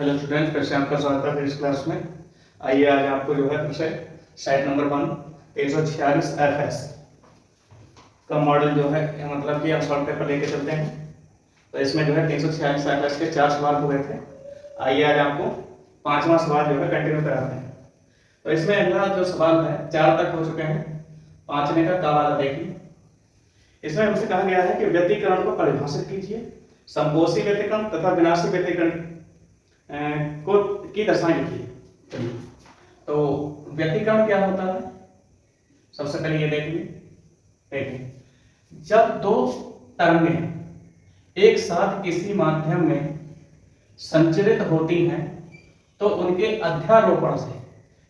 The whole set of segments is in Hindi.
हेलो स्टूडेंट, फिर से आपका स्वागत है इस क्लास में। आइए आज आपको जो है फिर से साइट नंबर 1 346 FS का मॉडल जो है मतलब कि हम सॉल्व पेपर लेके चलते हैं। तो इसमें जो है 346 FS के 4 सवाल हुए थे। आइए आज आपको 5वां सवाल जो है कंटिन्यू कराते हैं। तो इसमें अगला जो सवाल है 4 तक हो चुके हैं, 5वें का वाला देखिए। इसमें हमसे कहा गया है कि व्यतिकरण को परिभाषित कीजिए, संपोषी व्यतिकरण तथा विनाशी व्यतिकरण को की दशाएं लिखिए। तो व्यतिकरण क्या होता है, सबसे पहले ये देखिए। जब दो तरंगें एक साथ किसी माध्यम में संचरित होती हैं तो उनके अध्यारोपण से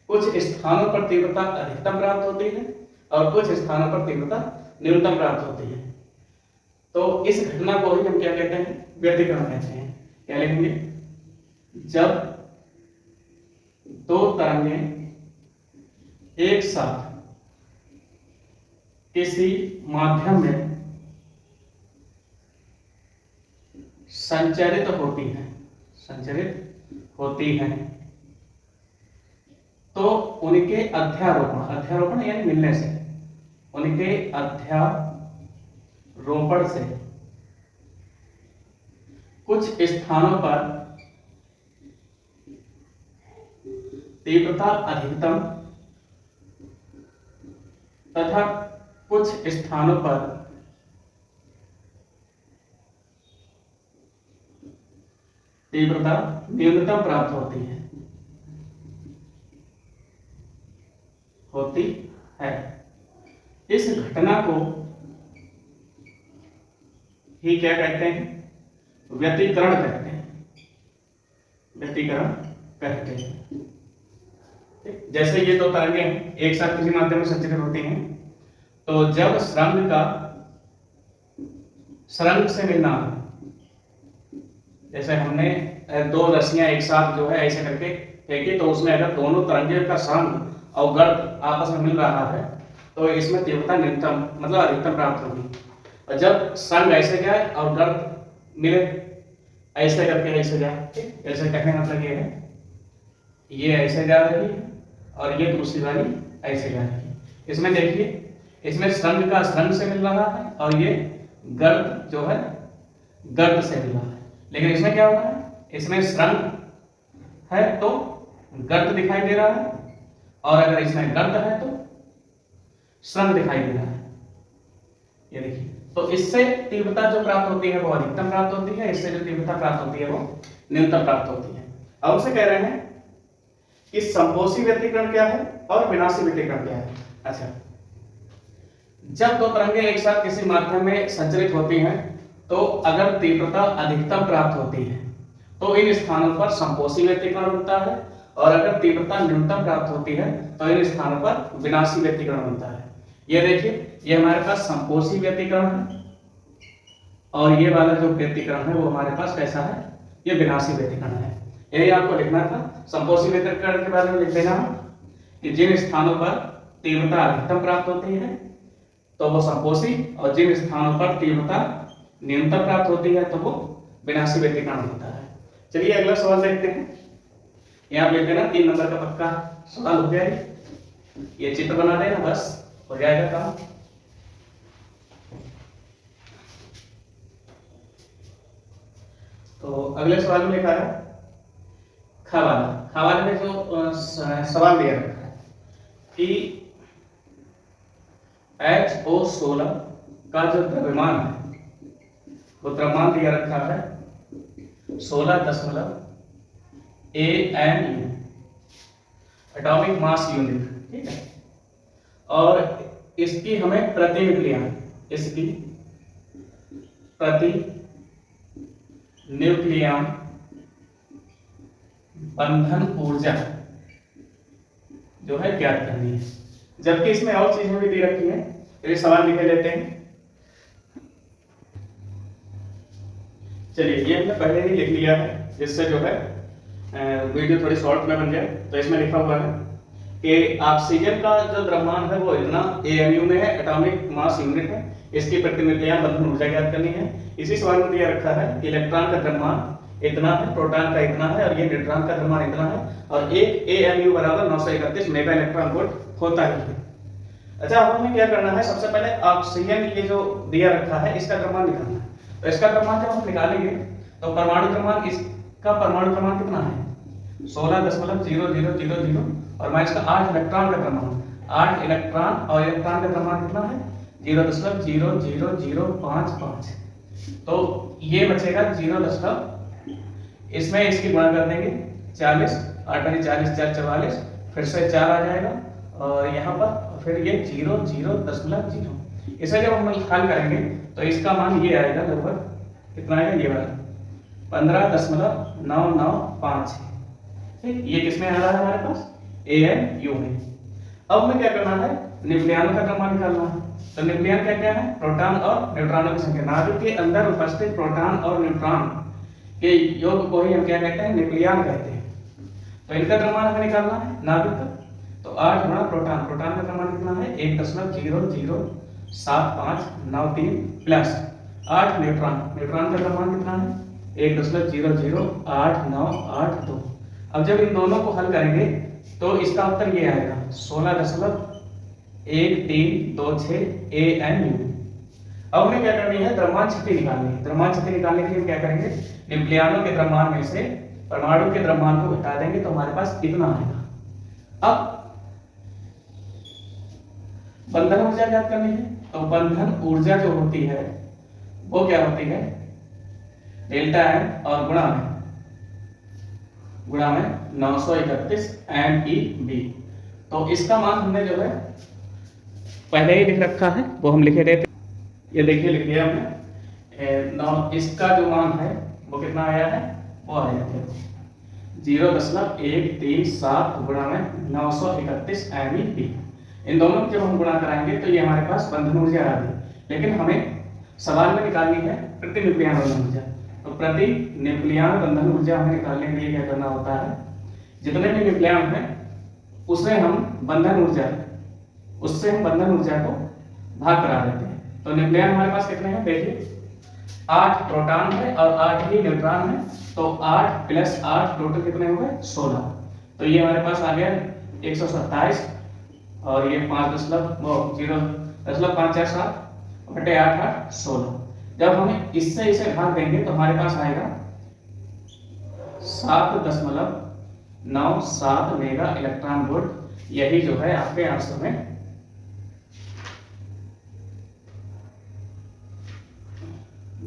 कुछ स्थानों पर तीव्रता अधिकतम प्राप्त होती है और कुछ स्थानों पर तीव्रता न्यूनतम प्राप्त होती है। तो इस घटना को ही हम क्या कहते हैं, व्यतिकरण कहते हैं। क्या लिखेंगे, जब दो तरंगें एक साथ किसी माध्यम में संचरित होती हैं तो उनके अध्यारोपण यानी मिलने से, उनके अध्यारोपण से कुछ स्थानों पर तीव्रता अधिकतम तथा कुछ स्थानों पर तीव्रता न्यूनतम प्राप्त होती है। इस घटना को ही क्या कहते हैं, व्यतिकरण कहते हैं। जैसे ये दो तरंगें एक साथ किसी माध्यम में संचरित होती हैं तो जब सरंग से मिलना, जैसे हमने दो रस्सियां एक साथ जो है ऐसे करके फेंकी तो उसमें अगर दोनों तरंगे का सरंग और गर्द आपस में मिल रहा है तो इसमें तीव्रता न्यूनतम मतलब अधिकतम प्राप्त होगी। और जब सरंग ऐसे जाए और गर्द मिले ऐसे करके ऐसे जाए, ऐसे कहने मतलब ये है, ये ऐसे जा रही है और ये दूसरी वाली ऐसे जा रही है। इसमें देखिए, इसमें सरंग का सरंग से मिल रहा है और ये गर्द जो है गर्द से मिल रहा है। लेकिन इसमें क्या हो रहा है, इसमें सरंग है तो गर्द दिखाई दे रहा है और अगर इसमें गर्द है तो सरंग दिखाई दे रहा है। ये देखिए, तो इससे तीव्रता जो प्राप्त होती है वो अधिकतम प्राप्त होती है, इससे जो तीव्रता प्राप्त होती है वो न्यूनतम प्राप्त होती है। अब उसे कह रहे हैं कि संपोषी व्यतिकरण क्या है और विनाशी व्यतिकरण क्या है। अच्छा, जब दो तरंगें एक साथ किसी माध्यम में संचरित होती हैं तो अगर तीव्रता अधिकतम प्राप्त होती है तो इन स्थानों पर संपोषी व्यतिकरण होता है और अगर तीव्रता न्यूनतम प्राप्त होती है तो इन स्थानों पर विनाशी व्यतिकरण होता है। ये देखिए, ये हमारे पास संपोषी व्यतिकरण है और ये वाला जो व्यतिकरण है वो हमारे पास कैसा है, ये विनाशी व्यतिकरण है। यही आपको लिखना था। संपोषी व्यतिकरण के बारे में लिख देना कि जिन स्थानों पर तीव्रता अधिकतम प्राप्त होती है तो वो संपोषी और जिन स्थानों पर तीव्रता न्यूनतम प्राप्त होती है तो वो विनाशी व्यतिकरण होता है। चलिए अगला सवाल देखते हैं। यहाँ लिख देना 3 नंबर का पक्का सवाल हो गया है। ये चित्र बना देना, बस हो जाएगा काम। तो अगले सवाल में लिखा है खवाले में जो सवाल दिया रखा है कि HO16 का जो द्रव्यमान है वो द्रव्यमान दिया रखा है 16.AMU एटॉमिक मास यूनिट, ठीक है। और इसकी हमें प्रति न्यूक्लियन बंधन ऊर्जा जो है ज्ञात करनी है। जबकि इसमें और चीजें भी दी रखी है, तो ये सवाल लिखे लेते हैं। चलिए, ये हमने पहले ही लिख लिया है जिससे जो है वीडियो थोड़ी शॉर्ट में बन जाए। तो इसमें लिखा हुआ है कि ऑक्सीजन का जो द्रव्यमान है वो इतना AMU में है, एटॉमिक मास यूनिट है। इसकी प्रतिनिधियां बंधन ऊर्जा ज्ञात करनी है। इसी सवाल में दिया रखा है कि इलेक्ट्रॉन का द्रव्यमान इतना है, प्रोटॉन का इतना है और ये न्यूट्रॉन का द्रव्यमान इतना है और एक AMU बराबर 931 मेगा इलेक्ट्रॉन वोल्ट होता ही है। अच्छा, अब हमें क्या करना है, सबसे पहले ऑक्सीजन ये जो दिया रखा है इसका द्रव्यमान निकालना है। तो इसका द्रव्यमान जब हम निकालेंगे तो परमाणु द्रव्यमान, इसका परमाणु द्रव्यमान कितना है 16.0000 और मैं इसका 8 इलेक्ट्रॉन का द्रव्यमान, 8 इलेक्ट्रॉन और इलेक्ट्रॉन का द्रव्यमान कितना है 0.00055। तो ये बचेगा 0, इसमें इसकी गुणा कर देंगे 40, 8 40 4 44, फिर से 4 आ जाएगा और यहाँ पर फिर ये 0.000। इसे जब हम हल करेंगे तो इसका मान ये आएगा लगभग कितना आएगा, ये वाला 15.995। ठीक, ये किसमें आ रहा है हमारे पास AMU में। अब हमें क्या करना है, न्यूक्लियन का द्रव्यमान निकालना है। तो न्यूक्लियन क्या क्या है, प्रोटॉन और न्यूट्रॉनों की संख्या। नाभिक के अंदर उपस्थित प्रोटॉन और न्यूट्रॉन के योग को ही हम क्या कहते हैं, न्यूक्लियन कहते हैं। तो इनका द्रव्यमान हमें निकालना है नाभिक का। तो 8 गुणा प्रोटॉन, प्रोटॉन का द्रव्यमान कितना है 1.007593 प्लस 8 न्यूट्रॉन, न्यूट्रॉन का द्रव्यमान कितना है 1.008982। अब जब इन दोनों को हल करेंगे तो इसका उत्तर ये आएगा 16.1326 AMU। अब हमें क्या करनी है, द्रव्यमान छठी निकालनी है। द्रव्यमान छठी निकालने के लिए क्या करेंगे, न्यूक्लियनों के द्रव्यमान में से परमाणु के द्रव्यमान को घटा देंगे तो हमारे पास इतना आएगा। अब बंधन ऊर्जा ज्ञात करनी है। तो बंधन ऊर्जा जो होती है वो क्या होती है, डेल्टा M और गुणा में 931 MeV। तो इसका मान हमने जो है पहले ही लिख रखा है, वो हम लिखे थे, ये देखिए लिख दिया हमने। इसका जो मान है वो कितना आया है, वो आया है 0.137 गुणा में 931 MeV। इन दोनों को जब हम गुणा कराएंगे तो ये हमारे पास बंधन ऊर्जा आ गई। लेकिन हमें सवाल में निकालनी है प्रति न्यूक्लियन बंधन ऊर्जा। तो प्रति न्यूक्लियन बंधन ऊर्जा हमें निकालने के लिए क्या करना होता है, जितने भी न्यूक्लियन हैं उससे हम बंधन ऊर्जा को भाग करा देते हैं। तो न्यूक्लियन हमारे पास कितने हैं, देखिए 8 प्रोटॉन है और 8 ही न्यूट्रॉन है। तो 8 प्लस 8 टोटल कितने हो गए 16। तो ये हमारे पास आ गया 127 और ये 5.0.547 बटे 8 16। जब हमें इससे इसे भाग देंगे तो हमारे पास आएगा 7.97 मेगा इलेक्ट्रॉन वोल्ट। यही जो है आपके आंसर में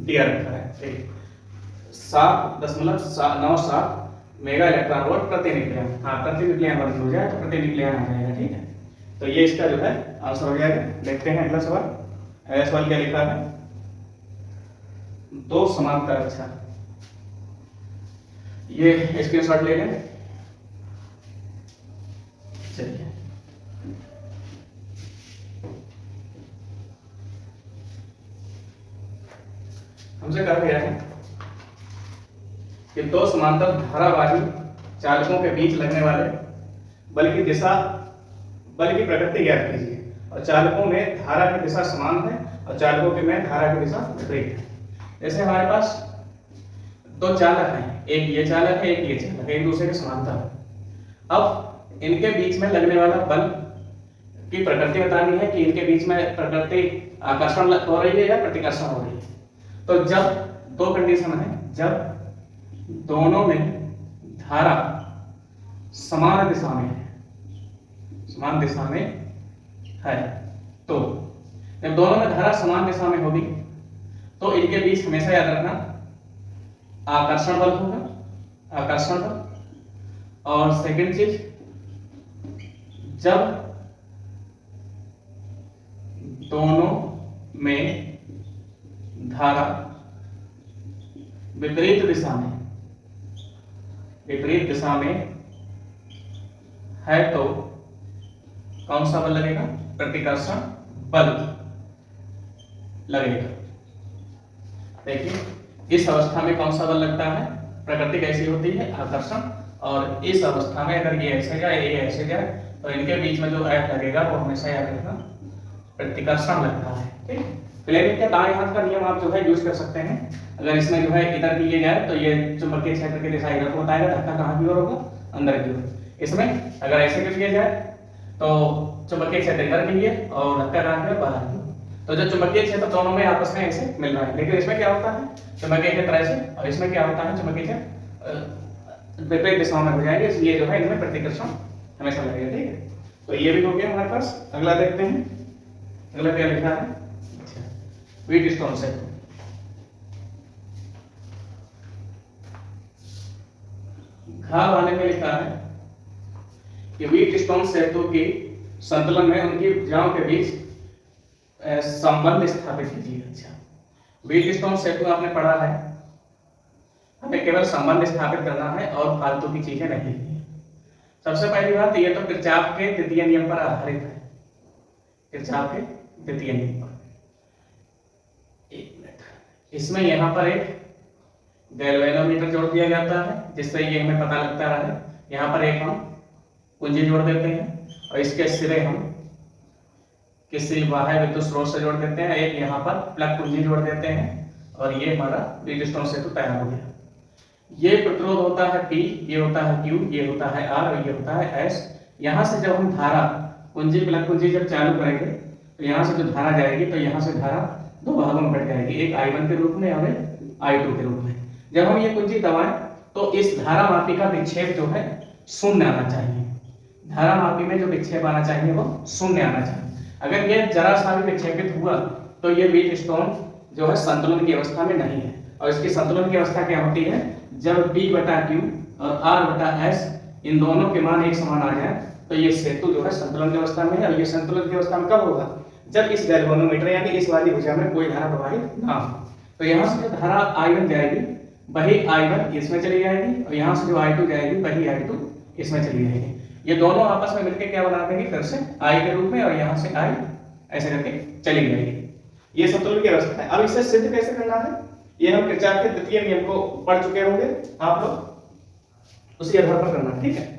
दिया रखा है। ठीक, 7.97 मेगा इलेक्ट्रॉन वोल्ट प्रति न्यूक्लियन। हाँ, प्रति न्यूक्लियन बंधन हो जाए तो प्रति न्यूक्लियन आ जाएगा। ठीक है, तो ये इसका जो है आंसर हो जाएगा। देखते हैं अगला सवाल। अगला सवाल क्या लिखा है, दो समांतर। अच्छा, ये स्क्रीनशॉट ले लें। चलिए, हमसे कहा गया है कि दो समांतर धारावाही चालकों के बीच लगने वाले बल की प्रकृति ज्ञात कीजिए। और चालकों में धारा की दिशा समान है और चालकों के में धारा की दिशा विपरीत है। जैसे हमारे पास दो चालक हैं, एक ये चालक है, एक ये चालक है, एक दूसरे के समांतर है। अब इनके बीच में लगने वाला बल की प्रकृति बतानी है कि इनके बीच में प्रकृति आकर्षण हो रही है या प्रतिकर्षण हो रही है। तो जब दो कंडीशन है, जब दोनों में धारा समान दिशा में है, तो जब दोनों में धारा समान दिशा में होगी तो इनके बीच हमेशा याद रखना आकर्षण बल होगा, आकर्षण बल। और सेकंड चीज, जब दोनों में धारा विपरीत दिशा में है तो कौन सा बल लगेगा, प्रतिकर्षण बल लगेगा। देखिए, इस अवस्था में कौन सा बल लगता है, प्रकृति कैसी होती है, आकर्षण। और इस अवस्था में अगर ये ऐसे जाए, ये ऐसे जाए, तो इनके बीच में जो F लगेगा वो हमेशा याद रखना प्रतिकर्षण लगता है। ठीक। फ्लेमिंग के दाएं हाथ का नियम आप जो है यूज कर सकते हैं। अगर इसमें जो है इधर लिए जाए तो ये चुंबकीय क्षेत्र की दिशा इधर को बताएगा, धक्का कहाँ की ओर होगा, अंदर की ओर। इसमें अगर ऐसे कर लिया जाए तो चुंबकीय क्षेत्र इधर के लिए और धक्का कहाँ की ओर, बाहर की ओर। तो जो चुंबकीय क्षेत्र दोनों में आपस में ऐसे मिल रहा है, लेकिन इसमें क्या होता है चुंबकीय क्षेत्र ऐसे, और इसमें क्या होता है चुंबकीय क्षेत्र विपरीत दिशाओं में हो जाएंगे, इसलिए जो है इनमें प्रतिकर्षण हमेशा लगेगा। ठीक है, तो ये भी हो गया हमारे पास। अगला देखते हैं, अगला क्या लिखा है, व्हीटस्टोन सेतु। घ वाले में लिखा है कि व्हीटस्टोन सेतु की संतुलन में उनकी भुजाओं के बीच संबंध स्थापित कीजिए। अच्छा, व्हीटस्टोन सेतु आपने पढ़ा है, हमें केवल संबंध स्थापित करना है और फालतू की चीजें नहीं लिखनी है। सबसे पहली बात, ये तो किरचॉफ के द्वितीय नियम पर आधारित है, किरचॉफ के द्वितीय नियम पर। एक मिनट, इसमें यहाँ पर एक गैल्वेनोमीटर जोड़ दिया जाता है जिससे ये हमें पता लगता रहे। यहाँ पर एक हम कुंजी जोड़ देते हैं और इसके सिरे हम किसी बाह्य विद्युत स्रोत से जोड़ देते हैं। एक यहाँ पर प्लग कुंजी जोड़ देते हैं और ये हमारा व्हीटस्टोन सेतु तैयार हो गया। ये प्रतिरोध होता है P, ये होता है Q, ये होता है R और ये होता है S। यहाँ से जब हम धारा कुंजी प्लग कुंजी जब चालू करेंगे तो यहाँ से जो धारा जाएगी तो यहाँ से धारा दो भागों में बढ़ जाएगी, एक I1 के रूप में और एक I2 के रूप में। जब हम ये कुंजी दबाएं तो इस धारा मापी का विक्षेप जो है शून्य आना चाहिए। धारा मापी में जो विक्षेप आना चाहिए वो शून्य आना चाहिए। अगर ये जरा सा भी विक्षेपित हुआ तो ये व्हीटस्टोन जो है संतुलन की अवस्था में नहीं है। और इसकी संतुलन की अवस्था क्या होती है, जब B बटा Q और R बटा S इन दोनों के मान एक समान आ जाए तो ये सेतु जो है संतुलन की अवस्था में है। और ये संतुलन की अवस्था में कब होगा, जब इस गैल्वेनोमीटर यानी इस वाली भुजा में कोई धारा प्रवाहित ना हो। तो यहाँ से जो धारा I1 जाएगी वही I1 इसमें चली जाएगी और यहाँ से जो I2 जाएगी वही I2 इसमें चली जाएगी। ये दोनों आपस में मिलकर क्या बना देंगे, फिर से I के रूप में, और यहाँ से I ऐसे करके चली जाएगी। ये संतुलन की अवस्था है। अब इसे सिद्ध कैसे करना है, ये हम किरचॉफ के द्वितीय नियम को पढ़ चुके होंगे आप लोग, उसी आधार पर करना। ठीक है,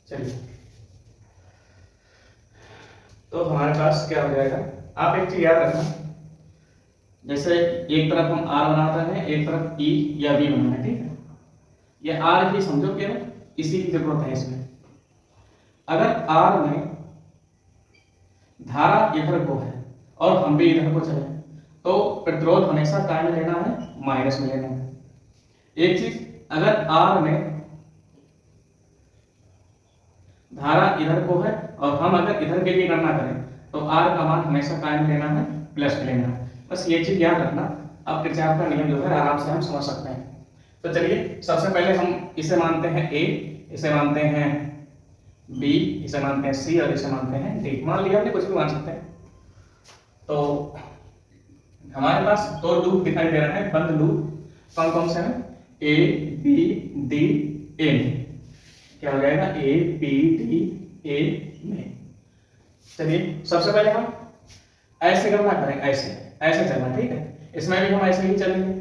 चलिए। तो हमारे पास क्या हो जाएगा, आप एक चीज याद रखना, जैसे एक तरफ हम R बनाते हैं, एक तरफ E या B बनाना है। ठीक है, ये R ही समझो केवल, इसी की जरूरत है इसमें। अगर R में धारा इधर को है और हम भी इधर को चले तो प्रतिरोध हमेशा काय में लेना है, माइनस में लेना है। एक चीज, अगर R में धारा इधर को है और हम अगर इधर के लिए गणना करें तो R का मान हमेशा काय में लेना है, प्लस में लेना है। बस ये चीज याद रखना, अब किरचॉफ का नियम जो है आराम से हम समझ सकते हैं। तो चलिए, सबसे पहले हम इसे मानते हैं A, इसे मानते हैं B, इसे मानते हैं C और इसे मानते हैं D। मान लिया हमने, कुछ भी मान सकते हैं। तो हमारे पास दो लूप दिखाई दे रहे हैं, बंद लूप। कौन कौन से हैं, A, B, D, A में क्या हो जाएगा, A, B, D, A में। चलिए, सबसे पहले हम ऐसे गणना करें, ऐसे ऐसे चलना। ठीक है, इसमें भी हम ऐसे ही चलेंगे,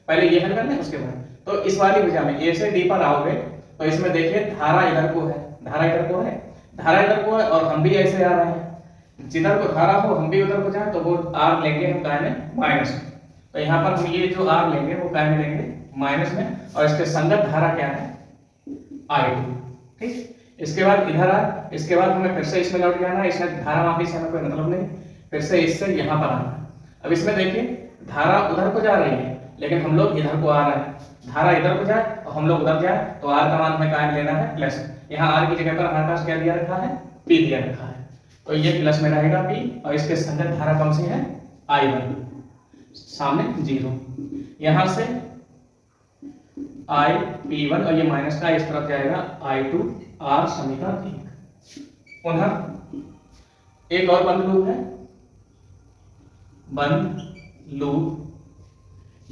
पहले ये हल कर लें उसके बाद। तो इस वाली भुजा में A से D पर आओगे तो इसमें देखिए धारा इधर को है, धारा इधर को है, धारा इधर को है और हम भी ऐसे आ रहे हैं। जिधर को धारा हो हम भी उधर को जाए तो वो R लेंगे हम काय में, माइनस में। तो यहाँ पर हम ये जो R लेंगे वो काय में लेंगे, माइनस में, और इसके संगत धारा क्या है, I2। ठीक, इसके बाद इधर आ, इसके बाद हमें फिर से इसमें लौट जाना है। इसमें धारा मापी से हमें कोई मतलब नहीं, फिर से इससे यहाँ पर आना। अब इसमें देखिए धारा उधर को जा रही है लेकिन हम लोग इधर को आ रहे हैं। धारा इधर को जाए और हम लोग उधर जाए तो R का मान हमें काय लेना है, प्लस। यहाँ R की जगह पर हमारे पास क्या दिया रखा है, P दिया रखा है, तो ये प्लस में रहेगा P, और इसके संगत धारा कौन सी है, I1, सामने 0। यहाँ से P1 और ये माइनस का इस तरफ जाएगा I2, R समीकरण 1। पुनः एक और बंद लूप है, बंद loop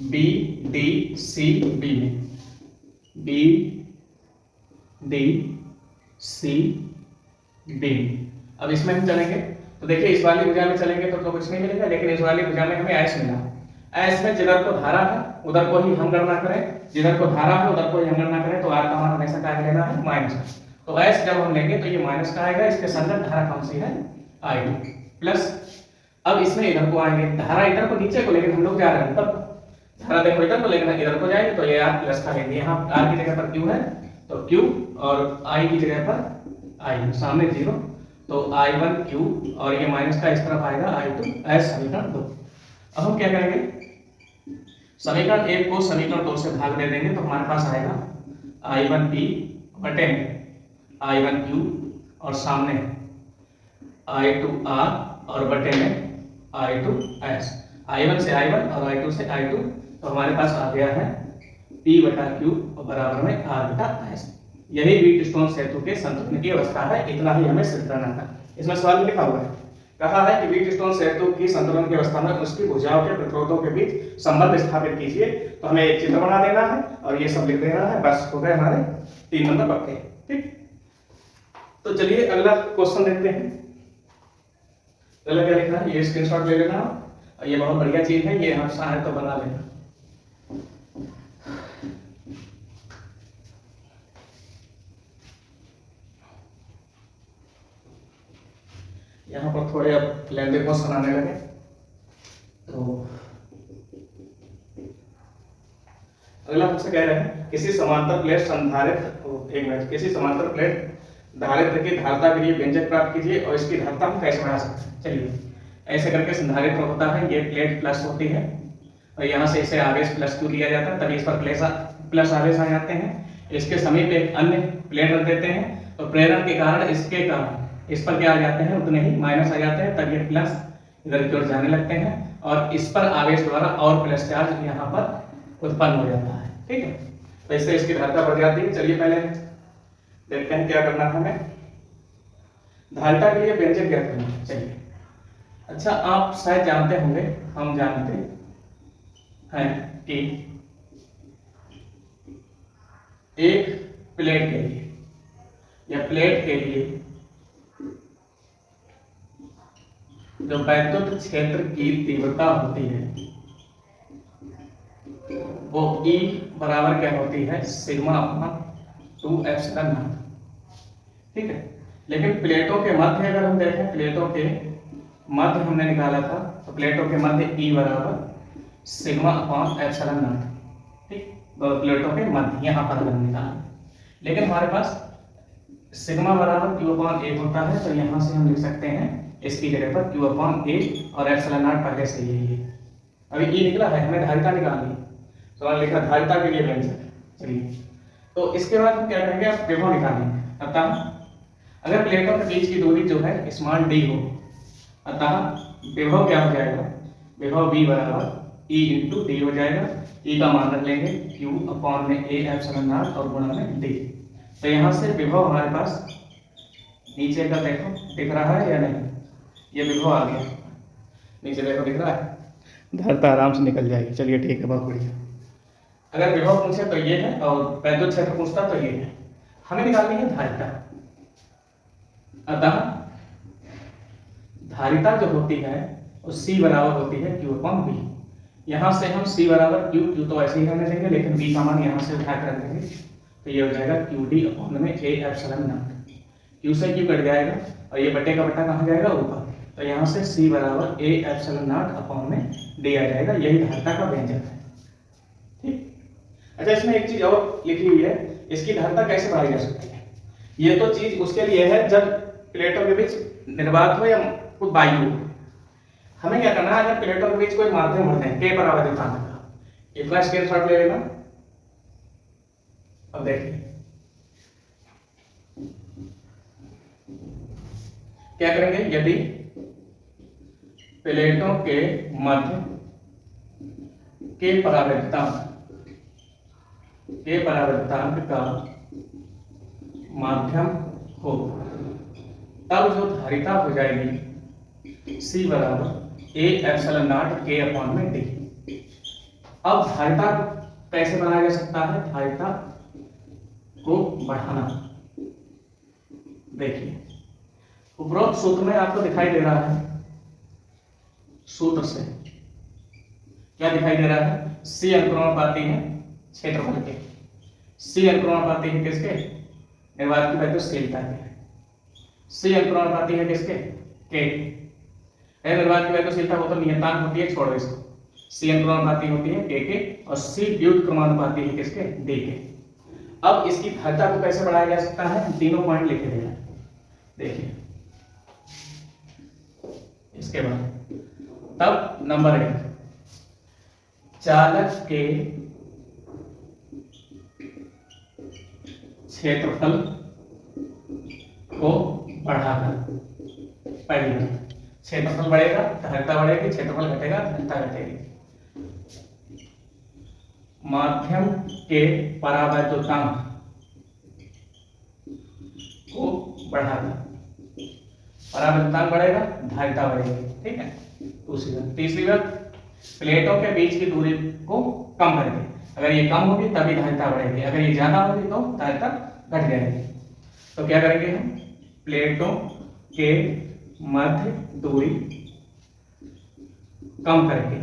B, D, C, B में, B, D, C, B। अब इसमें हम चलेंगे तो देखिए इस वाली भुजा में चलेंगे तो कुछ नहीं मिलेगा, लेकिन इस वाली भुजा में हमें ऐश मिला। ऐश में जिधर को धारा है उधर को ही हम गणना करें, जिधर को धारा है उधर को ही हम गणना करें, तो आर का मान हमेशा क्या लेना है, माइनस का। तो ऐश जब हम लेंगे तो ये माइनस का आएगा, इसके संगत धारा कौन सी है, I2 प्लस। अब इसमें इधर को आएंगे, धारा इधर को नीचे को, लेकिन हम लोग जा रहे हैं ऊपर, धारा देखो इधर को, लेकिन इधर को जाएंगे तो ये R प्लस का लेंगे। यहाँ R की जगह पर Q है तो Q, और I की जगह पर I, सामने 0, तो I1 Q और ये माइनस का इस तरफ आएगा I2 ऐस समीकरण 2। अब हम क्या करेंगे, समीकरण 1 को समीकरण 2 से भाग दे देंगे तो हमारे पास आएगा I1P बटे I1Q और सामने I2R और बटे में I2S, I1 से I1 और I2 से I2, तो हमारे पास आ गया है P बटा Q और बराबर में R बटा S। यही व्हीटस्टोन सेतु के संतुलन की अवस्था है, इतना ही हमें सिद्ध करना था। इसमें सवाल में लिखा हुआ है, कहा है कि व्हीटस्टोन सेतु की संतुलन की अवस्था में उसकी भुजाओं के प्रतिरोधों के बीच संबंध स्थापित कीजिए। तो हमें एक चित्र बना देना है और ये सब लिख देना है, बस हो गए हमारे 3 नंबर पक्के। ठीक, तो चलिए अगला क्वेश्चन देखते हैं। अगला क्या लिखना है, ये स्क्रीनशॉट ले लेना, और ये बहुत बढ़िया चीज है, ये आप चाहे तो बना लेना। यहाँ पर थोड़े अब लेंदे क्वेश्चन आने लगे, तो अगला हमसे कह रहे हैं किसी समांतर प्लेट संधारित्र, एक मिनट, किसी समांतर प्लेट धारित्र की धारता के लिए व्यंजक प्राप्त कीजिए और इसकी धारता हम कैसे बना सकते हैं। चलिए ऐसे करके संधारित्र होता है, ये प्लेट प्लस होती है और यहाँ से इसे आवेश प्लस Q लिया जाता है, तभी इस पर प्लस आवेश आ जाते हैं। इसके समीप एक अन्य प्लेट रख देते हैं, तो प्रेरण के कारण इसके कारण इस पर क्या आ जाते हैं, उतने ही माइनस आ जाते हैं, तब ये प्लस इधर की ओर जाने लगते हैं और इस पर आवेश द्वारा और प्लस चार्ज यहाँ पर उत्पन्न हो जाता है। ठीक है, तो इससे इसकी धारता बढ़ जाती है। चलिए पहले देखते हैं क्या करना है हमें, धारिता के लिए व्यंजक ज्ञात करना है। चलिए, अच्छा आप शायद जानते होंगे, हम जानते हैं कि एक प्लेट के लिए या प्लेट के लिए जो वैद्युत क्षेत्र की तीव्रता होती है वो E बराबर क्या होती है, सिग्मा अपॉन 2 एप्सिलॉन नॉट। ठीक है, लेकिन प्लेटों के मध्य अगर हम देखें, प्लेटों के मध्य हमने निकाला था, तो प्लेटों के मध्य E बराबर सिग्मा अपॉन एप्सिलॉन नॉट। ठीक, तो प्लेटों के मध्य यहाँ पर हमने निकाला, लेकिन हमारे पास सिग्मा बराबर Q अपॉन A होता है, तो यहाँ से हम लिख सकते हैं इसकी जगह पर Q अपॉन A और एप्सिलॉन नॉट पहले से ही है। अभी E निकला है, हमें धारिता निकालनी है, तो हमने लिखा धारिता के लिए व्यंजक। चलिए, तो इसके बाद हम क्या करेंगे, अब विभव निकालेंगे। अतः अगर प्लेटों के बीच की दूरी जो है स्मॉल d हो, अतः विभव क्या हो जाएगा, विभव V बराबर E इंटू डी हो जाएगा। E का मान रख लेंगे Q अपॉन में A एप्सिलॉन नॉट और गुणा में D। तो यहाँ से विभव हमारे पास नीचे का देखो दिख रहा है या नहीं, ये विभव आ गया, नीचे देखो दिख रहा है, धारिता आराम से निकल जाएगी। चलिए ठीक है, बहुत बढ़िया। अगर विभव पूछे तो ये है और वैद्युत क्षेत्र पूछता तो ये है, हमें निकालनी है धारिता। अतः धारिता जो होती है वो C बराबर होती है Q अपॉन V। यहाँ से हम C बराबर Q तो ऐसे ही रहने देंगे, लेकिन V का मान यहाँ से उठा कर रख देंगे, तो ये हो जाएगा QD अपॉन में A एप्सिलॉन नॉट। Q से Q कट जाएगा और ये बटे का बटा कहाँ जाएगा, ऊपर, तो यहाँ से C बराबर A एप्सिलॉन नॉट अपॉन में D आ जाएगा। यही धारिता का व्यंजक है। ठीक, अच्छा इसमें एक चीज और लिखी हुई है, इसकी धारिता कैसे बढ़ाई जा सकती है। ये तो चीज उसके लिए है जब प्लेटों के बीच निर्वात हो या कोई वायु हो। हमें क्या करना है, अगर प्लेटों के बीच कोई माध्यम होते हैं K बराबर का, इतना स्क्रीनशॉट ले लेना। अब देखिए क्या करेंगे, यदि प्लेटों के मध्य के परावर्तनांक का माध्यम हो, तब जो धारिता हो जाएगी C बराबर A epsilon not K upon में D। अब धारिता कैसे बनाया जा सकता है, धारिता को बढ़ाना। देखिए उपरोक्त सूत्र में आपको दिखाई दे रहा है, सूत्र से क्या दिखाई दे रहा है, C अनुक्रमानुपाती है क्षेत्रफल के, C अनुक्रमानुपाती है किसके, निर्वात की वैद्युतशीलता के, C अनुक्रमानुपाती है किसके, K है निर्वात की वैद्युतशीलता, वो तो नियतांक होती है, छोड़ो इसको। C अनुक्रमानुपाती होती है K के और C व्युत्क्रमानुपाती है किसके, D के। अब इसकी धारिता को कैसे बढ़ाया जा सकता है, तीनों पॉइंट लिखे देना, देखिए इसके बाद। तब नंबर 1, चालक के क्षेत्रफल को बढ़ाकर, पहली बात क्षेत्रफल बढ़ेगा धारिता बढ़ेगी, क्षेत्रफल घटेगा धारिता घटेगी। माध्यम के परावैद्युतांक को बढ़ाकर, परावैद्युतांक बढ़ेगा धारिता बढ़ेगी, ठीक है। दूसरी बात, तीसरी बात, प्लेटों के बीच की दूरी को कम करके, अगर ये कम होगी तभी धारिता बढ़ेगी, अगर ये ज्यादा होगी तो धारिता घट जाएगी। तो क्या करेंगे हम, प्लेटों के मध्य दूरी कम करके,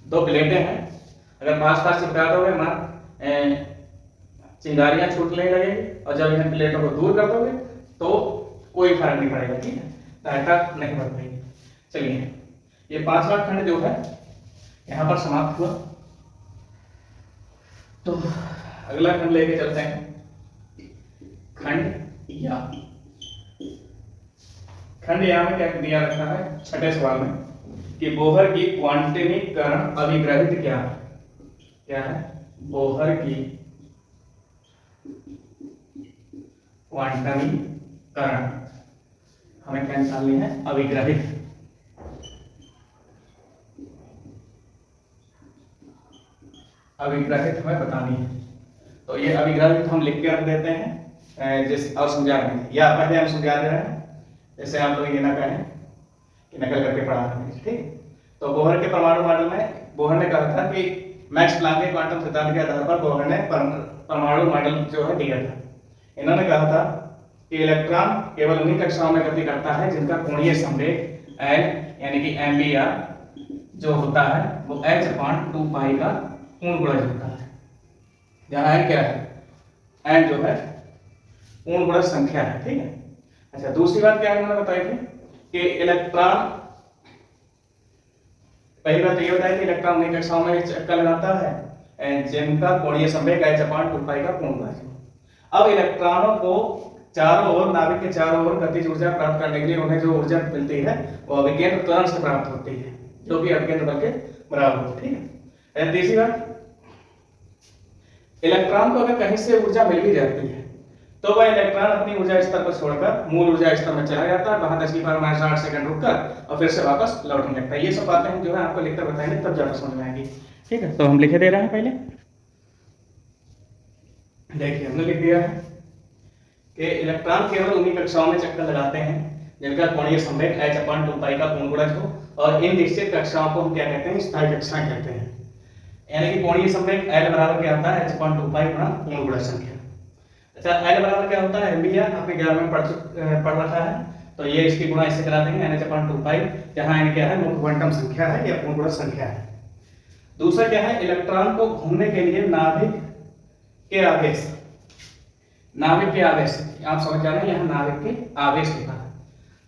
दो प्लेटें हैं, अगर पास पास चिपका दोगे मार चिंगारियां छूटने लगेगी, और जब इन प्लेटों को दूर कर दोगे तो कोई फर्क नहीं पड़ेगा, ठीक है, धारिता नहीं बढ़ पाएगी। चलिए ये 5वां खंड जो है यहां पर समाप्त हुआ। तो अगला खंड लेके चलते हैं, खंड या। खंड या में क्या दिया रखा है, छठे सवाल में, कि बोहर की क्वांटमीकरण अभिग्रहित क्या है, क्या है, बोहर की क्वांटमीकरण हमें क्या निकालनी है, अभिग्रहित। अभिग्रहित हमें बतानी है, तो ये अभिग्रहित हम लिख के रख देते हैं जिस और समझा रहे हैं, या पहले हम समझा दे रहे हैं, जैसे आप लोग ये ना कहें कि नकल करके पढ़ा रहे हैं, ठीक। तो बोहर के परमाणु मॉडल में बोहर ने कहा था कि मैक्स प्लैंक के क्वांटम सिद्धांत के आधार पर बोहर ने परमाणु मॉडल जो है दिया था। इन्होंने कहा था कि इलेक्ट्रॉन केवल उन्हीं कक्षाओं में गति करता है जिनका कोणीय संवेग L यानी कि MBR जो होता है वो h/2 पाई का पूर्ण गुणज होता है, जहां n क्या है, n जो है पूर्ण गुणज संख्या है, ठीक है। अच्छा, दूसरी बात क्या है मैंने बताई थी कि इलेक्ट्रॉन, पहली बात ये बताई कि इलेक्ट्रॉन उन्हीं कक्षाओं में चक्कर लगाता है जिनका कोणीय संवेग h/2 पाई का पूर्ण गुणज है। अब इलेक्ट्रॉनों को चारों ओर, नाभिक के चारों ओर गतिज ऊर्जा प्राप्त करने के लिए उन्हें जो ऊर्जा मिलती है वो अभिकेंद्र त्वरण से प्राप्त होती है, जो कि अभिकेंद्र बल के बराबर होती है, ठीक है। तीसरी बात, इलेक्ट्रॉन को अगर कहीं से ऊर्जा मिल भी जाती है तो वह इलेक्ट्रॉन अपनी ऊर्जा स्तर को छोड़कर मूल ऊर्जा स्तर में चला जाता है, वहां 10⁻⁸ सेकंड रुककर और फिर से वापस लौटने लगता है। ये सब बातें हम जो है आपको लिखकर बताएंगे, तब ज्यादा समझ में आएगी, ठीक है। तो हम लिखे दे रहे हैं, पहले देखिए हमने लिख दिया है कि इलेक्ट्रॉन केवल उन्हीं कक्षाओं में चक्कर लगाते हैं जिनका कोणीय संवेग h/2 पाई का पूर्ण गुणज हो, और इन निश्चित कक्षाओं को हम क्या कहते हैं, स्थायी कक्षाएं कहते हैं। यानी कि कोणीय संवेग L बराबर क्या होता है, h/2 पाई गुणा पूर्ण गुणज संख्या। अच्छा, L बराबर क्या होता है, MBR आपने 11 में पढ़ रखा है, तो ये इसकी गुणा इससे करा देंगे n/2 पाई, जहां n क्या है, मुख्य क्वांटम संख्या है या पूर्ण गुणज संख्या है। दूसरा क्या है, इलेक्ट्रॉन को घूमने के लिए नाभिक के आवेश, नाभिक के आवेश, आप समझ जा रहे हैं, यहाँ नाभिक के आवेश लिखा है।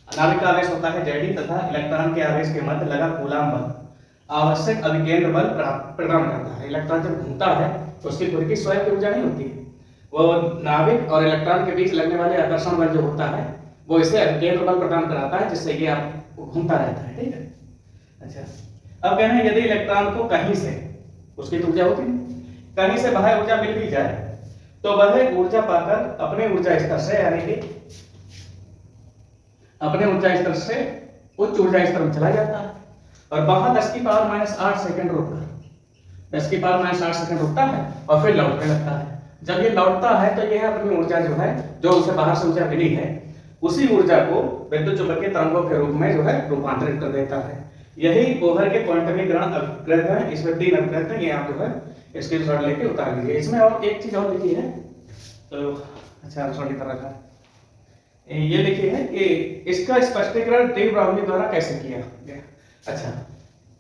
नाभिक का आवेश होता है Ze तथा इलेक्ट्रॉन के आवेश के मध्य लगा कूलाम बल आवश्यक अभिकेंद्र बल प्रदान करता है। इलेक्ट्रॉन जब घूमता है तो उसकी खुद की स्वयं की ऊर्जा नहीं होती है, वो नाभिक और इलेक्ट्रॉन के बीच लगने वाले आकर्षण बल जो होता है वो इसे अभिकेंद्र बल प्रदान कराता है, जिससे कि आप घूमता रहता है, ठीक है। अच्छा, अब कहना है यदि इलेक्ट्रॉन को कहीं से, उसकी तो ऊर्जा होती है, कहीं से बाह्य ऊर्जा मिल भी जाए तो वह ऊर्जा पाकर अपने ऊर्जा स्तर से, यानी कि अपने ऊर्जा स्तर से उच्च ऊर्जा स्तर में चला जाता है, और वहां 10⁻⁸ सेकंड रुककर 10⁻⁸ सेकंड रुकता है और फिर लौटने लगता है। जब ये लौटता है तो यह अपनी ऊर्जा जो है, जो उसे बाहर से ऊर्जा मिली है, उसी ऊर्जा को विद्युत चुंबकीय तरंगों के रूप में जो है रूपांतरित कर देता है। यही बोहर के क्वांटमीकरण अभिग्रहित है। इसमें 3 अभिग्रहित हैं, ये आप जो है स्क्रीनशॉट लेके उतार लीजिए। इसमें और एक चीज और लिखी है, तो अच्छा शॉर्ट लिख रखा है, ये देखिए है कि इसका स्पष्टीकरण डी ब्राउनी द्वारा कैसे किया गया। अच्छा,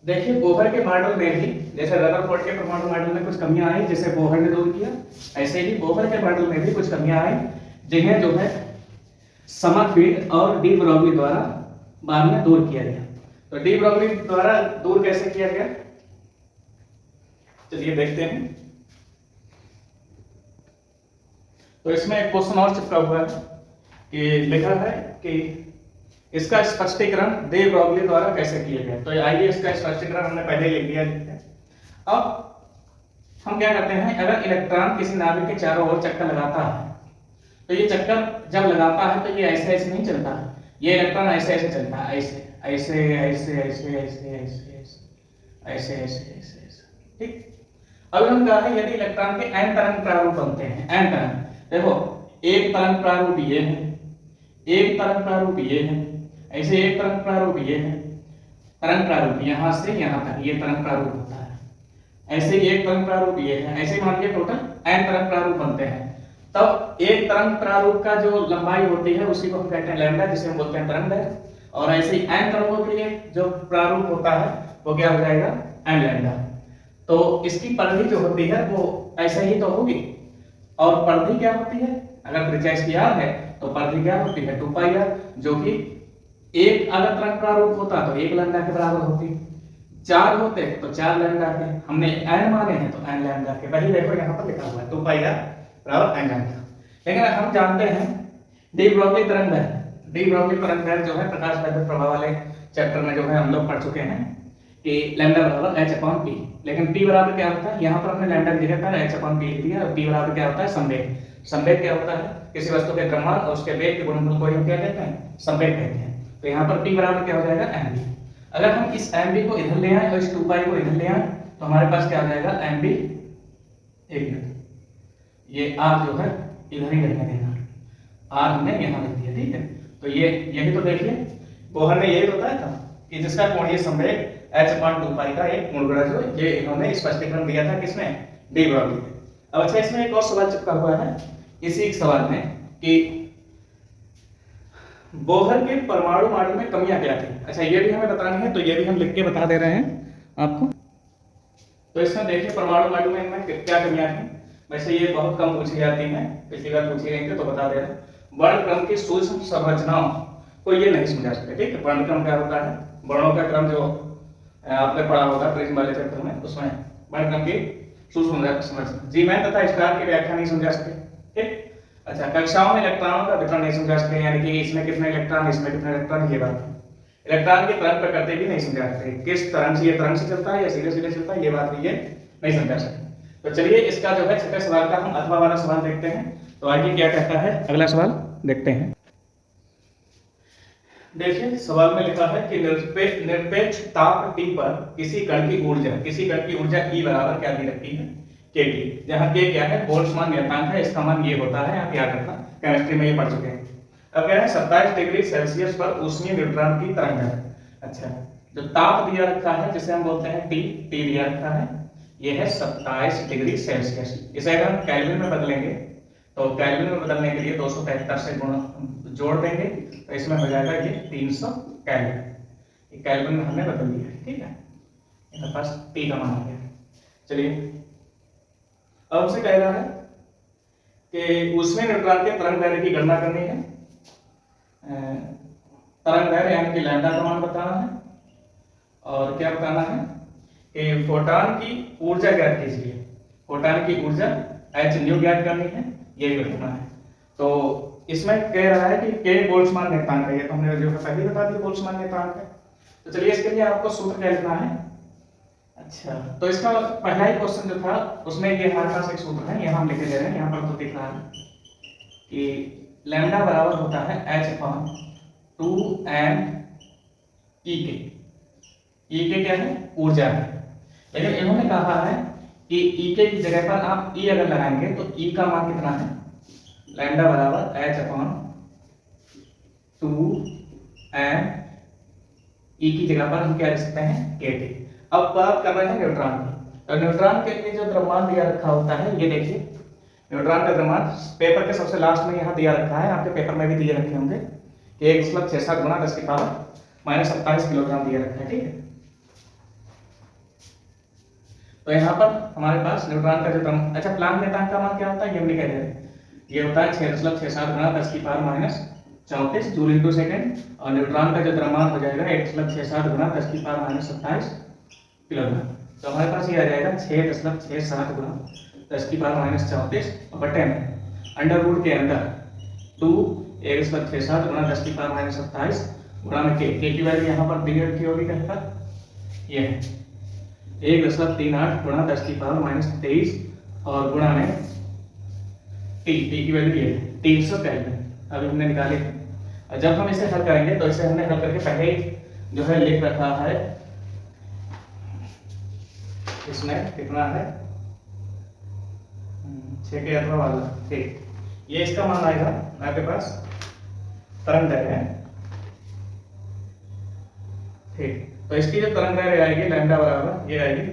देखिए बोहर के मॉडल में भी जैसे रदरफोर्ड के परमाणु मॉडल में कुछ कमियां आई जिसे बोहर ने दूर किया, ऐसे ही बोहर के मॉडल में भी कुछ कमियां आई जिन्हें जो है समरफील्ड और डी ब्राउनी द्वारा बाद में दूर किया गया। तो डी ब्राउनी द्वारा दूर कैसे किया गया, चलिए देखते हैं। तो इसमें एक क्वेश्चन और चिपका हुआ है कि लिखा है कि इसका स्पष्टीकरण दे ब्रॉगली द्वारा कैसे किया गया। तो आइए इसका स्पष्टीकरण हमने पहले ही लिख दिया है। अब हम क्या करते हैं, अगर इलेक्ट्रॉन किसी नाभिक के चारों ओर चक्कर लगाता है तो ये चक्कर जब लगाता है तो ये ऐसे ऐसे नहीं चलता है, ये इलेक्ट्रॉन ऐसे ऐसे चलता है, ऐसे ऐसे ऐसे ऐसे ऐसे ऐसे ऐसे ऐसे ऐसे ऐसे, ठीक। अब हम कहा है यदि इलेक्ट्रॉन के n तरंग प्रारूप बनते हैं, n तरंग, देखो एक तरंग प्रारूप ये है, एक तरंग प्रारूप ये है, ऐसे एक तरंग प्रारूप ये है, तरंग प्रारूप यहां से यहां तक ये तरंग प्रारूप होता है, ऐसे एक तरंग प्रारूप ये है, ऐसे मान लीजिए टोटल n तरंग प्रारूप बनते हैं। तब एक तरंग प्रारूप का जो लंबाई होती है उसी को हम कहते हैं लैम्डा, जिसे हम बोलते हैं तरंग दैर्घ्य, और ऐसे ही n तरंगों के लिए जो प्रारूप होता है वो क्या हो जाएगा, n लैम्डा। तो इसकी परिधि जो होती है वो ऐसे ही तो होगी, और परिधि क्या होती है, अगर त्रिज्या इसकी r है तो परिधि क्या होती है 2 पाई r, जो कि एक अगर तरंग प्रारूप होता तो 1 लैम्डा के बराबर होती, 4 होते तो 4 लैम्डा के, हमने n माने हैं तो n लैम्डा के, वही देखो यहाँ पर लिखा हुआ है 2 पाई r बराबर n लैम्डा। लेकिन हम जानते हैं डी ब्रॉगली तरंग दैर्घ्य, डी ब्रॉगली तरंग दैर्घ्य जो है प्रकाश वैद्युत प्रभाव वाले चैप्टर में जो है हम लोग पढ़ चुके हैं कि लैम्डा बराबर h/p, लेकिन p बराबर क्या होता है, यहाँ पर हमने लैम्डा की जगह पर h/p लिख दिया, और p बराबर क्या होता है, संवेग। संवेग क्या होता है, किसी वस्तु के द्रव्यमान और उसके वेग के गुणनफल को हम क्या कहते हैं, संवेग कहते हैं। तो यहाँ पर p बराबर क्या हो जाएगा, mv। अगर हम इस mv को इधर ले आए और इस 2 पाई को इधर ले आए तो हमारे पास क्या हो जाएगा, mv, एक मिनट, ये r जो है इधर ही रहने देना, r हमने यहाँ लिख दिया, ठीक है। तो ये यही तो देखिए बोहर ने यही बताया था कि जिसका कोणीय संवेग h/2 पाई का एक मूलगुणा, जो ये इन्होंने स्पष्टीकरण दिया था किसमें, डी ब्रॉगली में। अब अच्छा, इसमें एक और सवाल चिपका हुआ है इसी एक सवाल में कि बोहर के परमाणु मॉडल में कमियां क्या थी। अच्छा, ये भी हमें बतानी है, तो ये भी हम लिख के बता दे रहे हैं आपको। तो इसमें देखिए परमाणु मॉडल में इनमें क्या कमियां थी। वैसे ये बहुत कम पूछी जाती हैं, पिछली बार पूछी गई थी तो बता दे रहे हैं। वर्णक्रम की सूक्ष्म संरचनाओं को ये नहीं समझा सकते, ठीक है। वर्णक्रम क्या होता है, वर्णों का क्रम जो आपने पढ़ा होगा प्रिज्म वाले चैप्टर में, उसमें वर्णक्रम की सूक्ष्म संरचना, जीवैन तथा स्टार की व्याख्या नहीं समझा सकते, ठीक। अच्छा, कक्षाओं में इलेक्ट्रॉनों का वितरण नहीं समझा सकते, यानी कि इसमें कितने इलेक्ट्रॉन, इसमें कितने इलेक्ट्रॉन, ये बात है। इलेक्ट्रॉन की तरंग प्रकृति भी नहीं समझा सकते, किस तरंग से ये तरंग से चलता है या सीधे सीधे चलता है, ये बात भी ये नहीं समझा सकते। तो चलिए इसका जो है छठे सवाल का हम अथवा वाला सवाल देखते हैं। तो आगे क्या कहता है, अगला सवाल देखते हैं। देखिए सवाल में लिखा है कि निरपेक्ष ताप T पर किसी कण की ऊर्जा E बराबर क्या दी रखी है, kT, जहाँ k क्या है, बोल्ट्जमान नियतांक है, इसका मान ये होता है, आप याद रखना, केमिस्ट्री में ये पढ़ चुके हैं। अब क्या है, 27 डिग्री सेल्सियस पर ऊष्मीय न्यूट्रॉन की तरंग है। अच्छा, जो ताप दिया रखा है जिसे हम बोलते हैं T दिया रखा है, ये है 27 डिग्री सेल्सियस। इसे अगर हम केल्विन में बदलेंगे तो केल्विन में बदलने के लिए 273 से गुणा जोड़ देंगे तो इसमें हो जाएगा ये 300 केल्विन। ये केल्विन में हमने बदल दिया है, ठीक है, मेरे पास T का मान आ गया। चलिए अब हमसे कह रहा है कि ऊष्मीय न्यूट्रॉन के तरंग दैर्घ्य की गणना करनी है। तरंग दैर्घ्य यानी कि लैम्डा का मान बताना है, और क्या बताना है कि फोटॉन की ऊर्जा ज्ञात कीजिए, फोटॉन की ऊर्जा h न्यू ज्ञात करनी है, ये भी बताना है। तो इसमें कह रहा है कि k बोल्ट्जमान नियतांक है, ये तो हमने जो पहले बता दिया बोल्ट्जमान नियतांक है। तो चलिए इसके लिए आपको सूत्र क्या लिखना है। अच्छा, तो इसका पहला ही क्वेश्चन जो था उसमें ये हमारे पास एक सूत्र है, यहाँ हम लिखे दे रहे हैं, यहाँ पर तो दिख रहा है कि लैम्डा बराबर होता है h/2m E के क्या है, ऊर्जा है। लेकिन इन्होंने कहा है कि E के की जगह पर आप E अगर लगाएंगे तो E का मान कितना है, लैम्डा बराबर h/2m, E की जगह पर हम क्या लिख सकते हैं, kT। अब बात कर रहे हैं न्यूट्रॉन की। तो न्यूट्रॉन के लिए जो द्रव्यमान दिया रखा होता है, ये देखिए न्यूट्रॉन का द्रव्यमान पेपर के सबसे लास्ट में यहाँ दिया रखा है, आपके पेपर में भी दिए रखे होंगे कि 1/6 गुणा 10 की पावर -27 किलोग्राम दिया रखा है, ठीक है। तो यहाँ पर हमारे पास न्यूट्रॉन का जो द्रव्यमान, अच्छा प्लांक नियतांक का मान क्या होता है ये हम नहीं कह रहे, ये होता है 6.67 गुणा 10 की पावर -34 जूल इंटू सेकेंड, और न्यूट्रॉन का जो द्रव्यमान हो जाएगा 1.67 गुणा 10 की पावर -27 किलोग्राम। तो हमारे पास ये आ जाएगा 6.67 गुणा 10 की पावर -34 बटे में अंडर रूट के अंदर 2 1.67 गुणा 10 की पावर -27 गुणा में के की वैल्यू यहाँ पर दी रखी होगी कहीं पर, ये 1.38 गुणा 10 की पावर -23 और गुणा में टी की वैल्यू ये 300 केल्विन अभी हमने निकाले थे। और जब हम इसे हल करेंगे तो इसे हमने हल करके पहले ही जो है लिख रखा है, इसमें कितना है 6 के अथवा वाला, ठीक, ये इसका मान आएगा आपके पास तरंग दैर्घ्य है, ठीक। तो इसकी जो तरंग दैर्घ्य आएगी लैम्डा बराबर ये आएगी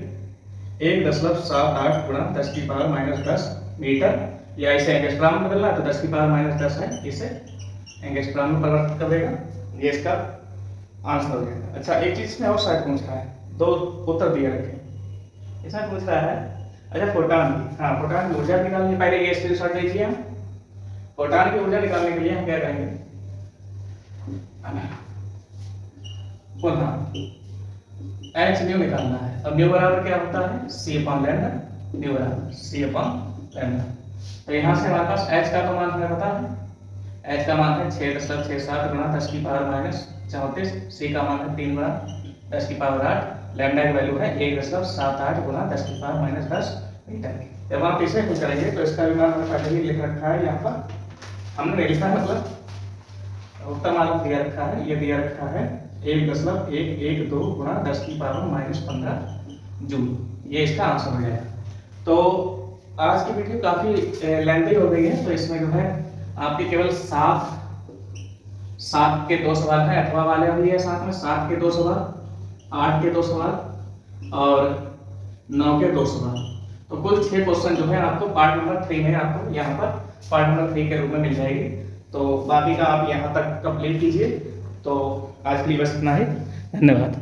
1.78 गुणा 10 की पावर -10 मीटर, या इसे एंगस्ट्रॉम में बदलना है तो 10 की पावर -10 है, इसे एंगस्ट्रॉम में परिवर्तित कर देगा, ये इसका आंसर हो जाएगा। अच्छा एक चीज में और शायद पूछ रहा है, 2 उत्तर दिए रखे, इसमें पूछ रहा है अच्छा फोटॉन की, हाँ फोटॉन की ऊर्जा निकालनी है, पहले ये स्क्रीनशॉट लीजिए हम। फोटॉन की ऊर्जा निकालने के लिए हम क्या करेंगे, पुनः एच न्यू निकालना है। अब न्यू बराबर क्या होता है c/λ, न्यू बराबर c/λ। तो यहाँ से हमारे पास h का तो मान हमें पता है, h का मान है 6.67 गुणा 10 की पावर -34, c का मान है 3 गुणा 10 की पावर 8, लैम्डा की वैल्यू है 1.78 गुणा 10 की पावर -10 मीटर। जब आप इसे हल करेंगे तो इसका भी मान हमने पहले ही लिख रखा है, यहाँ पर हमने नहीं लिखा, मतलब उत्तर मान दिया रखा है, ये दिया रखा है 1.112 गुणा 10 की पावर -15 जूल, ये इसका आंसर हो जाएगा। तो आज की वीडियो काफी लेंथी हो गई है, तो इसमें जो है आपके केवल 7 के 2 सवाल हैं, अथवा वाले भी है साथ में, 7 के 2 सवाल, 8 के 2 सवाल और 9 के 2 सवाल। तो कुल 6 क्वेश्चन जो है आपको पार्ट नंबर 3 में आपको यहाँ पर पार्ट नंबर 3 के रूप में मिल जाएगी। तो बाकी का आप यहाँ तक कंप्लीट कीजिए। तो आज के लिए बस इतना ही, धन्यवाद।